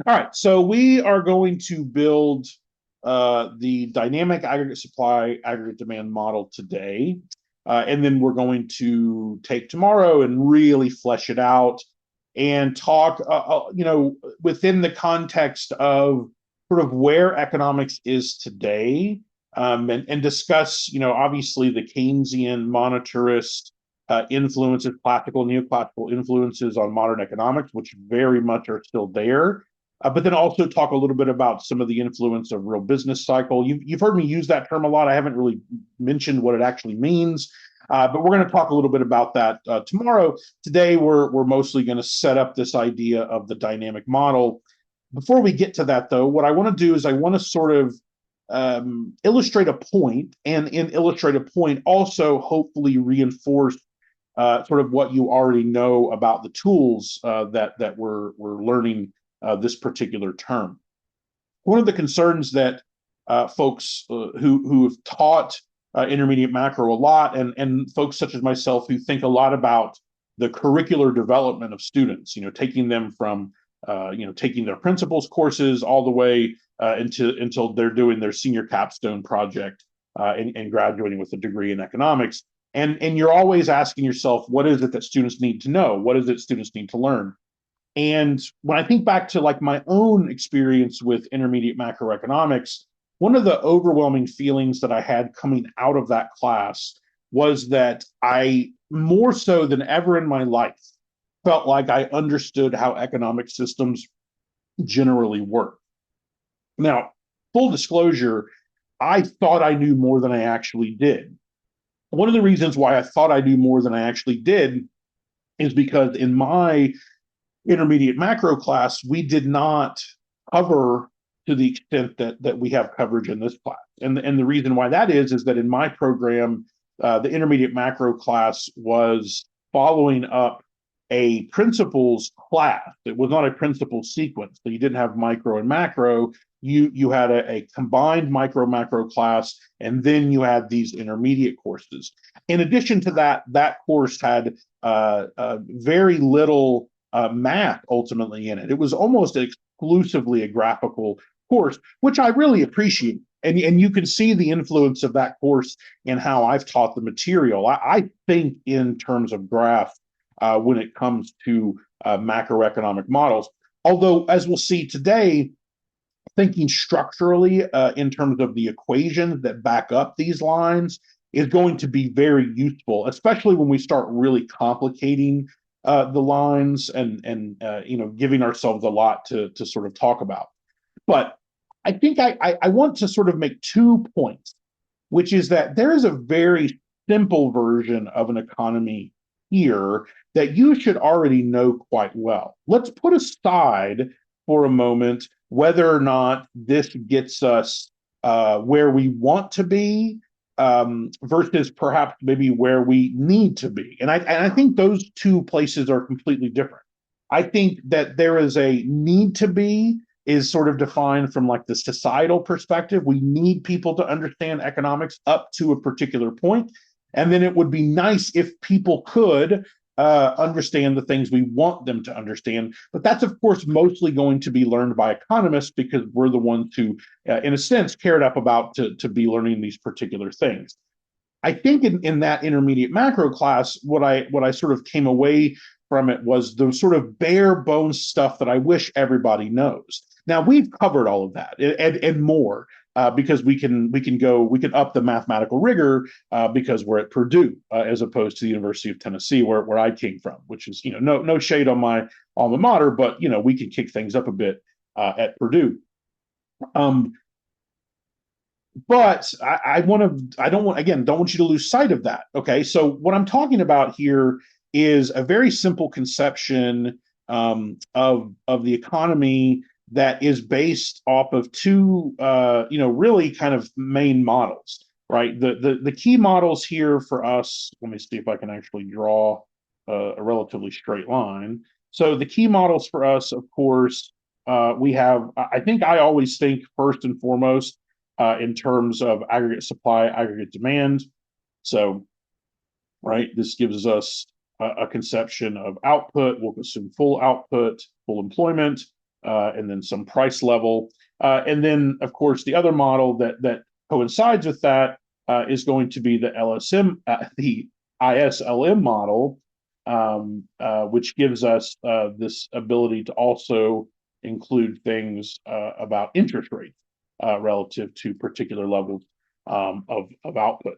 All right, so we are going to build the dynamic aggregate supply, aggregate demand model today. And then we're going to take tomorrow and really flesh it out and talk, within the context of sort of where economics is today, and discuss, obviously the Keynesian monetarist influences, classical, neoclassical influences on modern economics, which very much are still there. But then also talk a little bit about some of the influence of real business cycle. You've heard me use that term a lot. I haven't really mentioned what it actually means, but we're going to talk a little bit about that tomorrow. Today, we're mostly going to set up this idea of the dynamic model. Before we get to that, though, what I want to do is I want to sort of illustrate a point, and in illustrate a point, also hopefully reinforce sort of what you already know about the tools that we're learning this particular term. One of the concerns that folks who have taught intermediate macro a lot, and folks such as myself who think a lot about the curricular development of students, taking them from taking their principles courses all the way until they're doing their senior capstone project and graduating with a degree in economics. And you're always asking yourself, what is it that students need to know? What is it students need to learn? And when I think back to like my own experience with intermediate macroeconomics, one of the overwhelming feelings that I had coming out of that class was that I, more so than ever in my life, felt like I understood how economic systems generally work. Now, full disclosure, I thought I knew more than I actually did. One of the reasons why I thought I knew more than I actually did is because in my intermediate macro class, we did not cover to the extent that we have coverage in this class. And the reason why that is that in my program, the intermediate macro class was following up a principles class. It was not a principles sequence. So you didn't have micro and macro. You had a combined micro macro class, and then you had these intermediate courses. In addition to that, that course had very little math ultimately in it. It was almost exclusively a graphical course, which I really appreciate. And you can see the influence of that course in how I've taught the material. I think in terms of graph when it comes to macroeconomic models. Although, as we'll see today, thinking structurally in terms of the equations that back up these lines is going to be very useful, especially when we start really complicating the lines and giving ourselves a lot to sort of talk about. But I think I want to sort of make 2 points, which is that there is a very simple version of an economy here that you should already know quite well. Let's put aside for a moment whether or not this gets us where we want to be versus perhaps maybe where we need to be. And I think those 2 places are completely different. I think that there is a need to be is sort of defined from like the societal perspective. We need people to understand economics up to a particular point. And then it would be nice if people could understand the things we want them to understand. But that's, of course, mostly going to be learned by economists because we're the ones who, in a sense, cared up about to be learning these particular things. I think in that intermediate macro class, what I sort of came away from it was the sort of bare bones stuff that I wish everybody knows. Now we've covered all of that and more because we can up the mathematical rigor because we're at Purdue as opposed to the University of Tennessee where I came from, which is no shade on my alma mater, but we can kick things up a bit at Purdue. But I don't want you to lose sight of that. Okay, so what I'm talking about here is a very simple conception of the economy that is based off of 2 really kind of main models, right? The key models here for us. Let me see if I can actually draw a relatively straight line. So the key models for us, of course, we have. I think I always think first and foremost in terms of aggregate supply, aggregate demand. So, right, this gives us a conception of output. We'll assume full output, full employment. and then some price level. And then, of course, the other model that coincides with that is going to be the the ISLM model, which gives us this ability to also include things about interest rates relative to particular levels of output.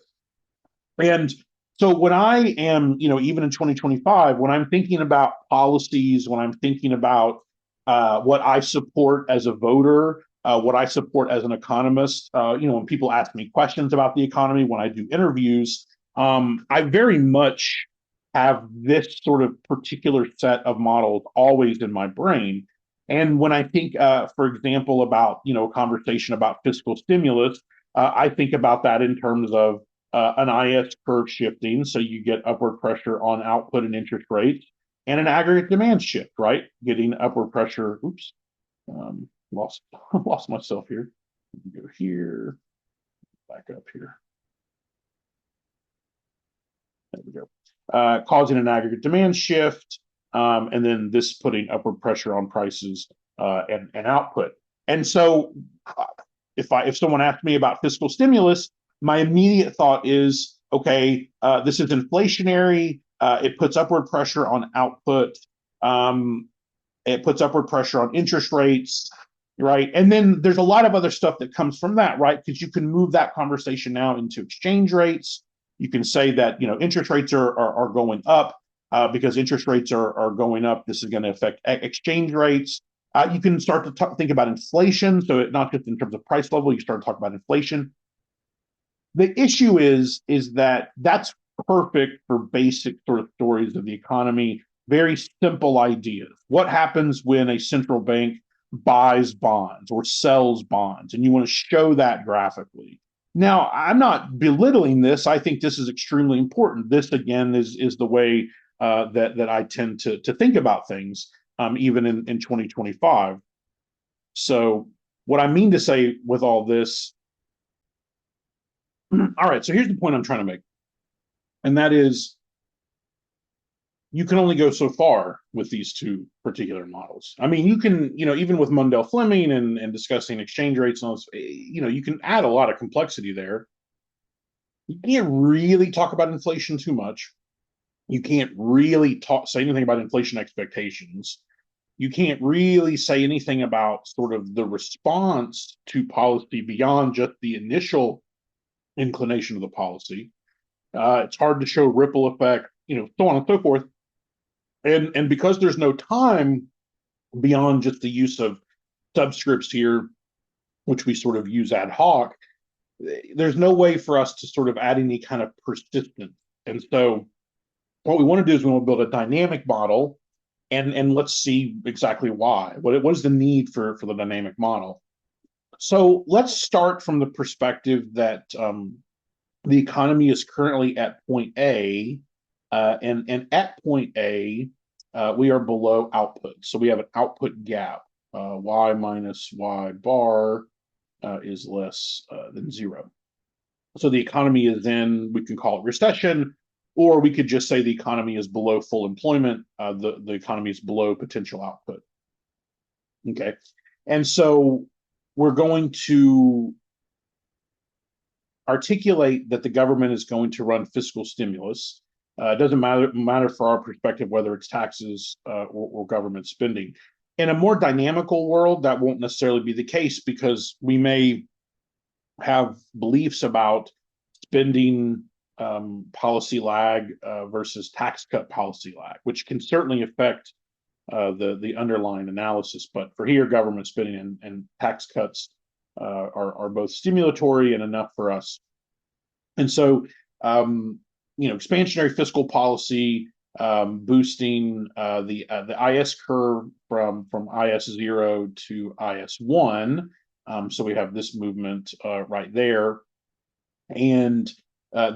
And so when I am, even in 2025, when I'm thinking about policies, when I'm thinking about what I support as a voter, what I support as an economist, when people ask me questions about the economy, when I do interviews, I very much have this sort of particular set of models always in my brain. And when I think, for example, about, a conversation about fiscal stimulus, I think about that in terms of an IS curve shifting, so you get upward pressure on output and interest rates, and an aggregate demand shift, right? Getting upward pressure. Oops, lost lost myself here. Go here, back up here. There we go. Causing an aggregate demand shift, and then this putting upward pressure on prices and output. And so, if someone asked me about fiscal stimulus, my immediate thought is, okay, this is inflationary. It puts upward pressure on output. It puts upward pressure on interest rates, right? And then there's a lot of other stuff that comes from that, right? Because you can move that conversation now into exchange rates. You can say that, interest rates are going up because interest rates are going up. This is going to affect exchange rates. You can start to think about inflation. So not just in terms of price level, you start to talk about inflation. The issue is that that's perfect for basic sort of stories of the economy, very simple ideas. What happens when a central bank buys bonds or sells bonds, and you want to show that graphically? Now, I'm not belittling this. I think this is extremely important. This, again, is the way that I tend to think about things, even in 2025. So what I mean to say with all this, all right, so here's the point I'm trying to make. And that is, you can only go so far with these two particular models. I mean, you can, even with Mundell-Fleming and discussing exchange rates and all this, you can add a lot of complexity there. You can't really talk about inflation too much. You can't really say anything about inflation expectations. You can't really say anything about sort of the response to policy beyond just the initial inclination of the policy. It's hard to show ripple effect, so on and so forth. And because there's no time beyond just the use of subscripts here, which we sort of use ad hoc, there's no way for us to sort of add any kind of persistence. And so what we want to do is we want to build a dynamic model, and let's see exactly why. What is the need for the dynamic model? So let's start from the perspective that the economy is currently at point A, and at point A, we are below output. So we have an output gap. Y minus Y bar is less than 0. So the economy is in, we can call it recession, or we could just say the economy is below full employment. The economy is below potential output. Okay. And so we're going to articulate that the government is going to run fiscal stimulus. It doesn't matter for our perspective whether it's taxes or government spending. In a more dynamical world, that won't necessarily be the case, because we may have beliefs about spending policy lag versus tax cut policy lag, which can certainly affect the underlying analysis. But for here, government spending and tax cuts are both stimulatory and enough for us. And so, expansionary fiscal policy, boosting the IS curve from IS0 to IS1. So we have this movement right there. And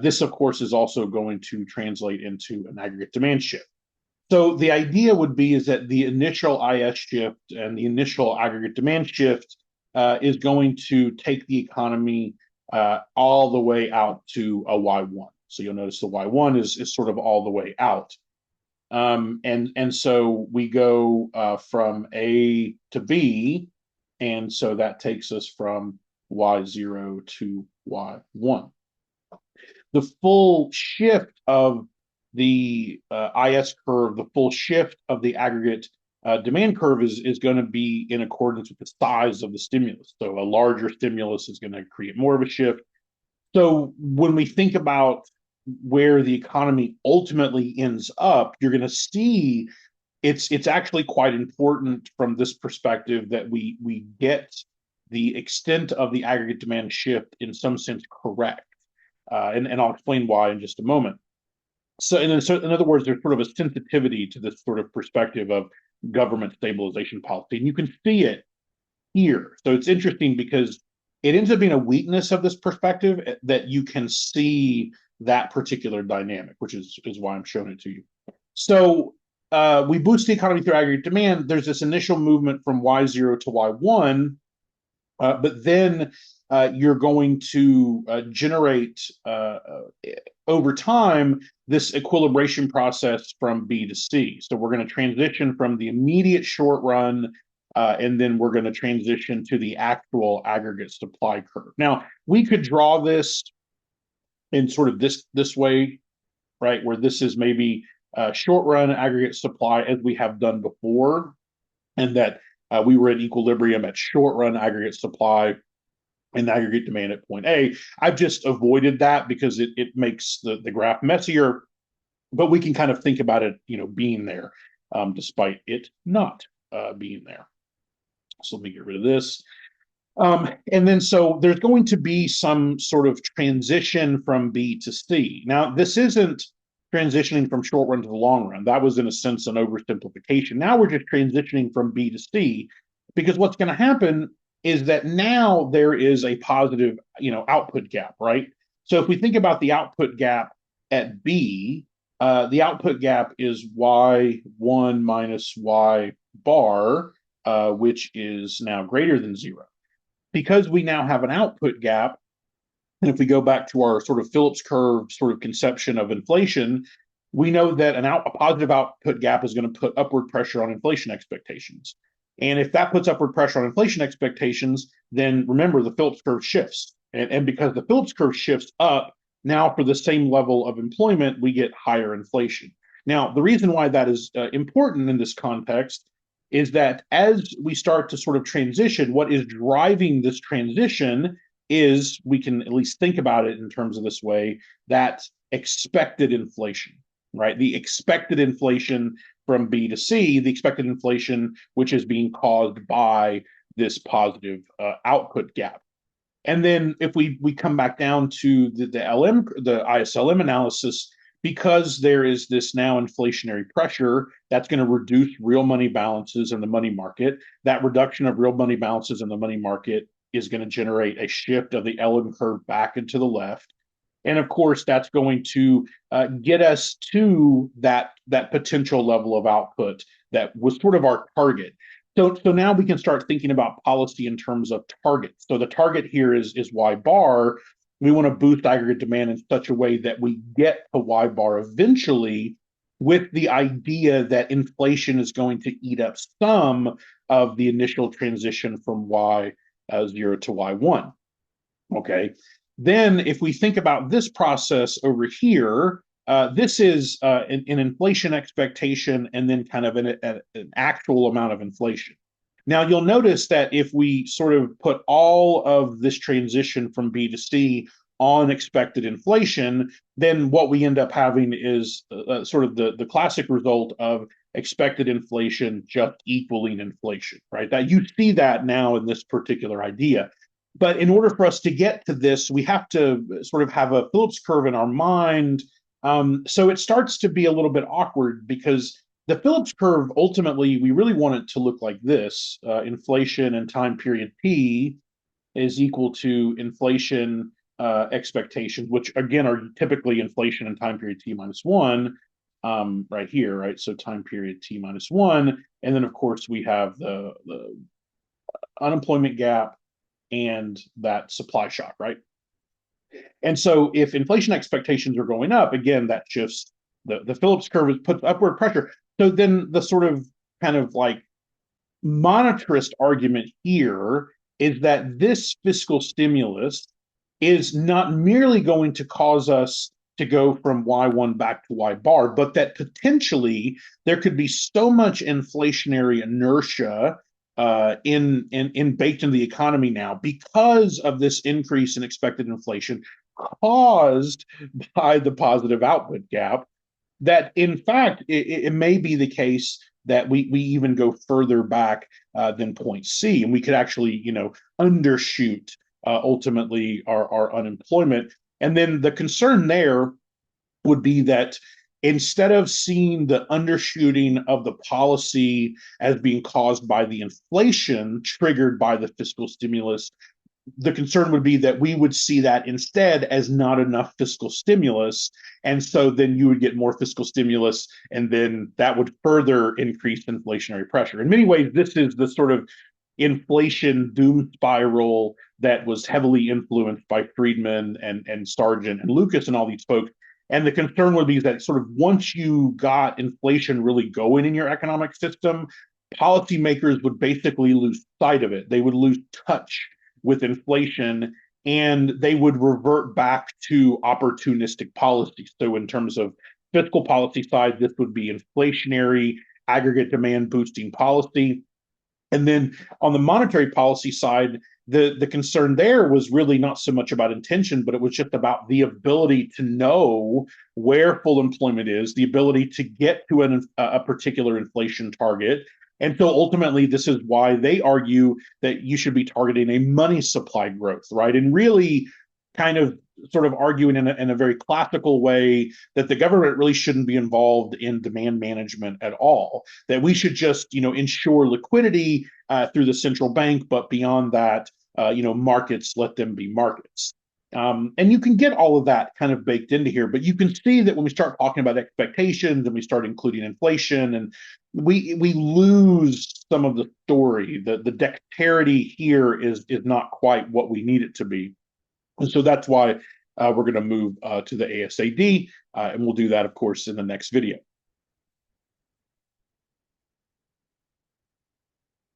this, of course, is also going to translate into an aggregate demand shift. So the idea would be is that the initial IS shift and the initial aggregate demand shift is going to take the economy all the way out to a Y1. So you'll notice the Y1 is sort of all the way out. And so we go from A to B, and so that takes us from Y0 to Y1. The full shift of the IS curve, the full shift of the aggregate demand curve is going to be in accordance with the size of the stimulus. So a larger stimulus is going to create more of a shift. So when we think about where the economy ultimately ends up, you're going to see it's actually quite important from this perspective that we get the extent of the aggregate demand shift in some sense correct. And I'll explain why in just a moment. So in other words, there's sort of a sensitivity to this sort of perspective of government stabilization policy. And you can see it here. So it's interesting because it ends up being a weakness of this perspective that you can see that particular dynamic, which is why I'm showing it to you. So we boost the economy through aggregate demand. There's this initial movement from Y0 to Y1, but then you're going to generate over time this equilibration process from B to C. So we're going to transition from the immediate short run, and then we're going to transition to the actual aggregate supply curve. Now, we could draw this in sort of this way, right, where this is maybe short run aggregate supply as we have done before, and that we were at equilibrium at short run aggregate supply and aggregate demand at point A. I've just avoided that because it makes the graph messier, but we can kind of think about it, being there, despite it not being there. So let me get rid of this. And then so there's going to be some sort of transition from B to C. Now, this isn't transitioning from short run to the long run. That was, in a sense, an oversimplification. Now we're just transitioning from B to C, because what's going to happen is that now there is a positive, output gap, right? So if we think about the output gap at B, the output gap is Y1 minus Y bar, which is now greater than 0. Because we now have an output gap, and if we go back to our sort of Phillips curve sort of conception of inflation, we know that a positive output gap is going to put upward pressure on inflation expectations. And if that puts upward pressure on inflation expectations, then remember the Phillips curve shifts. And because the Phillips curve shifts up, now for the same level of employment, we get higher inflation. Now, the reason why that is important in this context is that as we start to sort of transition, what is driving this transition is, we can at least think about it in terms of this way, that expected inflation, right? The expected inflation from B to C, the expected inflation, which is being caused by this positive output gap. And then if we come back down to the ISLM analysis, because there is this now inflationary pressure that's going to reduce real money balances in the money market. That reduction of real money balances in the money market is going to generate a shift of the LM curve back into the left. And of course, that's going to get us to that potential level of output that was sort of our target. So now we can start thinking about policy in terms of targets. So the target here is Y bar. We want to boost aggregate demand in such a way that we get to Y bar eventually, with the idea that inflation is going to eat up some of the initial transition from Y0 to Y1. Okay. Then if we think about this process over here, this is an inflation expectation and then kind of an actual amount of inflation. Now, you'll notice that if we sort of put all of this transition from B to C on expected inflation, then what we end up having is sort of the classic result of expected inflation just equaling inflation, right? That you see that now in this particular idea. But in order for us to get to this, we have to sort of have a Phillips curve in our mind. So it starts to be a little bit awkward, because the Phillips curve, ultimately, we really want it to look like this. Inflation and time period T is equal to inflation expectations, which again are typically inflation and time period T minus 1, right here, right? So time period T minus 1. And then, of course, we have the unemployment gap and that supply shock, right? And so if inflation expectations are going up, again, that shifts the Phillips curve puts upward pressure. So then the sort of kind of like monetarist argument here is that this fiscal stimulus is not merely going to cause us to go from Y1 back to Y bar, but that potentially there could be so much inflationary inertia in baked into the economy now because of this increase in expected inflation caused by the positive output gap that in fact it may be the case that we even go further back than point C, and we could actually undershoot ultimately our unemployment. And then the concern there would be that instead of seeing the undershooting of the policy as being caused by the inflation triggered by the fiscal stimulus, the concern would be that we would see that instead as not enough fiscal stimulus. And so then you would get more fiscal stimulus, and then that would further increase inflationary pressure. In many ways, this is the sort of inflation doom spiral that was heavily influenced by Friedman and Sargent and Lucas and all these folks. And the concern would be that sort of once you got inflation really going in your economic system, policymakers would basically lose sight of it. They would lose touch with inflation, and they would revert back to opportunistic policy. So in terms of fiscal policy side, this would be inflationary aggregate demand boosting policy. And then on the monetary policy side, the concern there was really not so much about intention, but it was just about the ability to know where full employment is, the ability to get to a particular inflation target. And so ultimately, this is why they argue that you should be targeting a money supply growth, right? And really kind of sort of arguing in a very classical way that the government really shouldn't be involved in demand management at all, that we should just, ensure liquidity through the central bank, but beyond that, markets, let them be markets. And you can get all of that kind of baked into here, but you can see that when we start talking about expectations and we start including inflation, and we lose some of the story. The dexterity here is not quite what we need it to be. And so that's why we're going to move to the ASAD, and we'll do that, of course, in the next video.